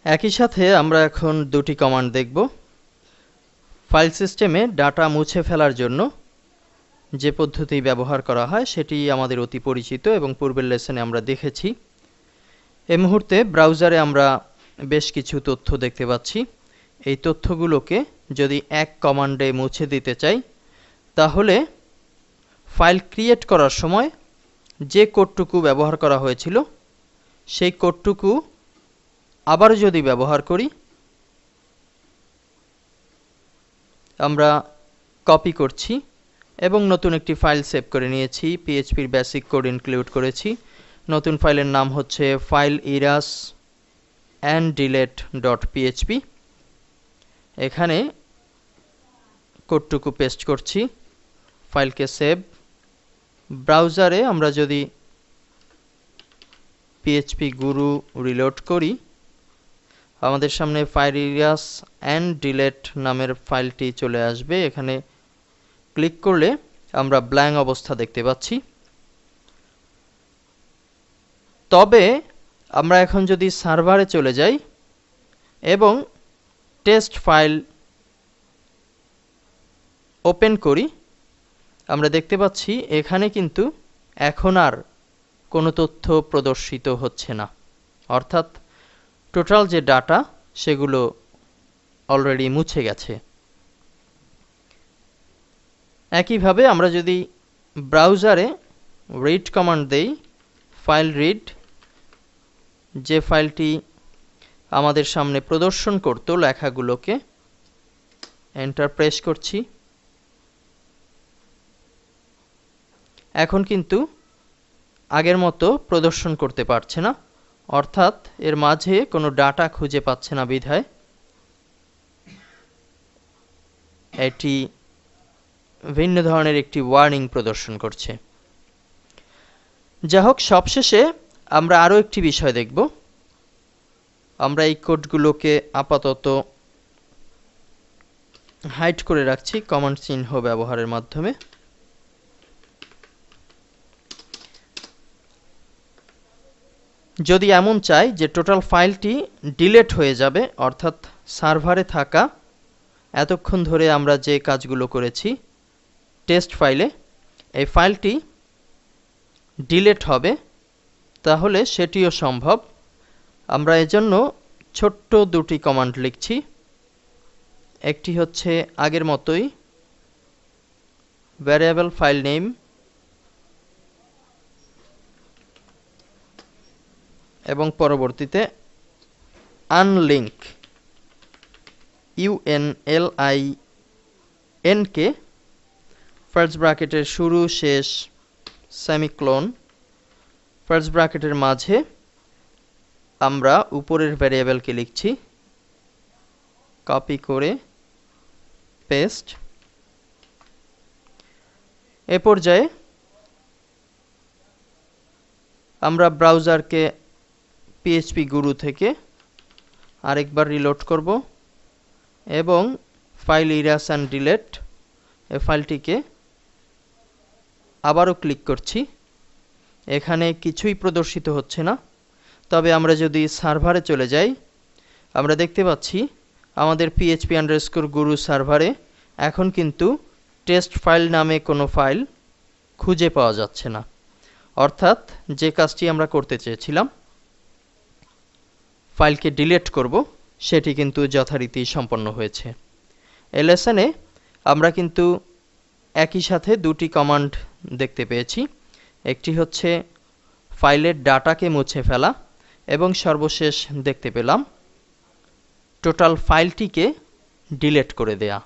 একই সাথে আমরা এখন দুটি কমান্ড দেখব। ফাইল সিস্টেমে ডাটা মুছে ফেলার জন্য যে পদ্ধতি ব্যবহার করা হয় সেটি আমাদের অতি পরিচিত এবং পূর্বের লেসনে আমরা দেখেছি। এই মুহূর্তে ব্রাউজারে আমরা বেশ কিছু তথ্য দেখতে পাচ্ছি। এই তথ্যগুলোকে যদি এক কমান্ডে মুছে দিতে চাই, তাহলে ফাইল ক্রিয়েট করার সময় যে কোডটুকু ব্যবহার করা হয়েছিল সেই কোডটুকু আবার যদি ব্যবহার করি, আমরা কপি করছি এবং নতুন একটি ফাইল সেভ করে নিয়েছি। পিএইচপির বেসিক কোড ইনক্লুড করেছি। নতুন ফাইলের নাম হচ্ছে fileerasanddelete.php। এখানে কোডটুকু পেস্ট করছি, ফাইলকে সেভ। ব্রাউজারে আমরা যদি পিএইচপি গুরু রিলোড করি, আমাদের সামনে fileerasanddelete নামের ফাইলটি চলে আসবে। এখানে ক্লিক করলে আমরা ব্ল্যাঙ্ক অবস্থা দেখতে পাচ্ছি। তবে আমরা এখন যদি সার্ভারে চলে যাই এবং টেস্ট ফাইল ওপেন করি, আমরা দেখতে পাচ্ছি এখানে কিন্তু এখন আর কোনো তথ্য প্রদর্শিত হচ্ছে না, অর্থাৎ টোটাল যে ডাটা সেগুলো অলরেডি মুছে গেছে। একইভাবে আমরা যদি ব্রাউজারে রিড কমান্ড দেই, ফাইল রিড, যে ফাইলটি আমাদের সামনে প্রদর্শন করত লেখাগুলোকে, এন্টার প্রেস করছি। এখন কিন্তু আগের মতো প্রদর্শন করতে পারছে না, অর্থাৎ এর মাঝে কোনো ডাটা খুঁজে পাচ্ছে না বিধায় এটি ভিন্ন ধরনের একটি ওয়ার্নিং প্রদর্শন করছে। যাই হোক, সবশেষে আমরা আরও একটি বিষয় দেখব। আমরা এই কোডগুলোকে আপাতত হাইড করে রাখছি কমান্ড চিহ্ন ব্যবহারের মাধ্যমে। যদি এমন চাই যে টোটাল ফাইলটি ডিলিট হয়ে যাবে, অর্থাৎ সার্ভারে থাকা এতক্ষণ ধরে আমরা যে কাজগুলো করেছি টেস্ট ফাইলে, এই ফাইলটি ডিলিট হবে, তাহলে সেটিও সম্ভব। আমরা এজন্য ছোট্ট দুটি কমান্ড লিখছি। একটি হচ্ছে আগের মতোই ভ্যারিয়েবল ফাইল নেম এবং পরবর্তীতে আনলিঙ্ক, UNLINK, ফার্স্ট ব্র্যাকেটের শুরু শেষ সেমিকোলন, ফার্স্ট ব্র্যাকেটের মাঝে আমরা উপরের ভ্যারিয়েবলকে লিখছি, কপি করে পেস্ট। এ পর্যায়ে আমরা ব্রাউজারকে পিএইচপি গুরু থেকে আরেকবার রিলোড করব এবং ফাইল ইরাস অ্যান্ড ডিলেট এই ফাইলটিকে আবারও ক্লিক করছি। এখানে কিছুই প্রদর্শিত হচ্ছে না, তবে আমরা যদি সার্ভারে চলে যাই, আমরা দেখতে পাচ্ছি আমাদের php_guru সার্ভারে এখন কিন্তু টেস্ট ফাইল নামে কোনো ফাইল খুঁজে পাওয়া যাচ্ছে না, অর্থাৎ যে কাজটি আমরা করতে চেয়েছিলাম ফাইলকে ডিলিট করব সেটি কিন্তু যথারীতি সম্পন্ন হয়েছে। এই লেসনে আমরা কিন্তু একই সাথে দুটি কমান্ড দেখতে পেয়েছি। একটি হচ্ছে ফাইলের ডাটাকে মুছে ফেলা এবং সর্বশেষ দেখতে পেলাম টোটাল ফাইলটিকে ডিলিট করে দেয়া।